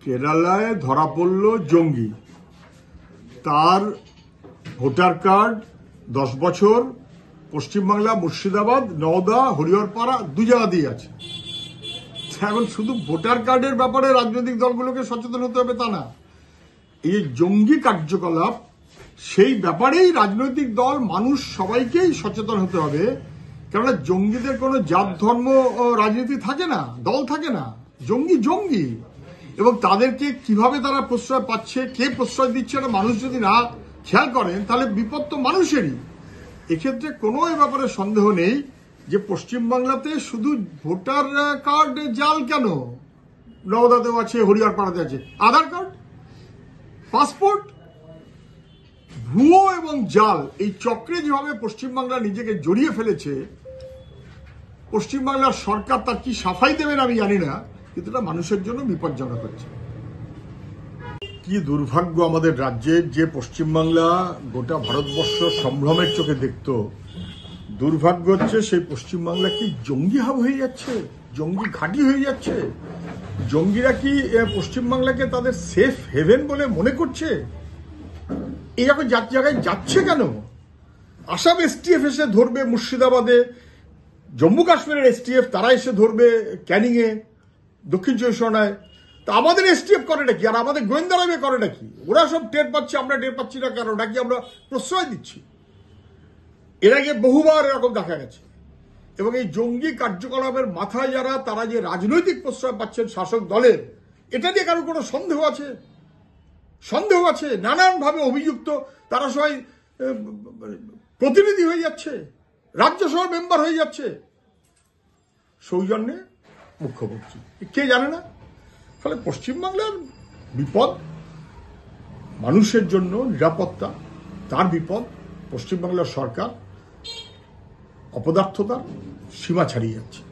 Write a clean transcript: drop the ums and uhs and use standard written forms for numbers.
কেরালায় ধরা পড়ল জঙ্গি, তার ভোটার কার্ড 10 বছর পশ্চিমবাংলা, মুর্শিদাবাদ, নওদা, হরিহরপাড়া 2 জায়গা দিয়ে আছে। এখন শুধু ভোটার কার্ডের ব্যাপারে রাজনৈতিক দলগুলোকে সচেতন হতে হবে তা না, এই জঙ্গি কার্যকলাপ সেই ব্যাপারেই রাজনৈতিক দল, মানুষ সবাইকেই সচেতন হতে হবে। কেননা জঙ্গিদের কোনো জাত, ধর্ম, রাজনীতি থাকে না, দল থাকে না। জঙ্গি জঙ্গি, এবং তাদেরকে কিভাবে তারা প্রশ্রয় পাচ্ছে, কে প্রশ্রয় দিচ্ছে, না মানুষ যদি না খেয়াল করেন তাহলে বিপদ তো মানুষেরই। এক্ষেত্রে কোনো এ ব্যাপারে সন্দেহ নেই যে পশ্চিমবাংলাতে শুধু ভোটার কার্ড জাল কেন, নওদাতেও আছে, হরিহরপাড়াতে আছে, আধার কার্ড, পাসপোর্ট, ভুয়ো এবং জাল, এই চক্রে যেভাবে পশ্চিমবাংলা নিজেকে জড়িয়ে ফেলেছে, পশ্চিমবাংলার সরকার তার কি সাফাই দেবেন আমি জানি না, কিন্তু এটা মানুষের জন্য বিপজ্জনক হচ্ছে। কি দুর্ভাগ্য আমাদের রাজ্যের, যে পশ্চিমবাংলা গোটা ভারতবর্ষ সম্ভ্রমের চোখে দেখত, দুর্ভাগ্য হচ্ছে সেই পশ্চিমবাংলা কি জঙ্গি হাব হয়ে যাচ্ছে, জঙ্গি ঘাঁটি হয়ে যাচ্ছে। জঙ্গিরা কি পশ্চিমবাংলাকে তাদের সেফ হেভেন বলে মনে করছে? এই জায়গায় যাচ্ছে কেন? আসাম এসটিএফ এসে ধরবে মুর্শিদাবাদে, জম্মু কাশ্মীরের এসটিএফ তারা এসে ধরবে ক্যানিংয়ে, দক্ষিণ চব্বিশ পরগনায়। তা আমাদের এসটিএফ করে নাকি, আর আমাদের গোয়েন্দারা করে নাকি? ওরা সব টের পাচ্ছে, আমরা টের পাচ্ছি না কেন? নাকি আমরা প্রশ্রয় দিচ্ছি? এর আগে বহুবার এরকম দেখা গেছে। এবং এই জঙ্গি কার্যকলাপের মাথায় যারা, তারা যে রাজনৈতিক প্রশ্রয় পাচ্ছেন শাসক দলের, এটা নিয়ে কারো কোনো সন্দেহ আছে? সন্দেহ আছে। নানানভাবে অভিযুক্ত, তারা সবাই প্রতিনিধি হয়ে যাচ্ছে, রাজ্যসভার মেম্বার হয়ে যাচ্ছে, সৌজন্যে মুখ্যমন্ত্রী, কে জানে না। ফলে পশ্চিমবাংলার বিপদ, মানুষের জন্য নিরাপত্তা তার বিপদ, পশ্চিমবাংলার সরকার অপদার্থতার সীমা ছাড়িয়ে যাচ্ছে।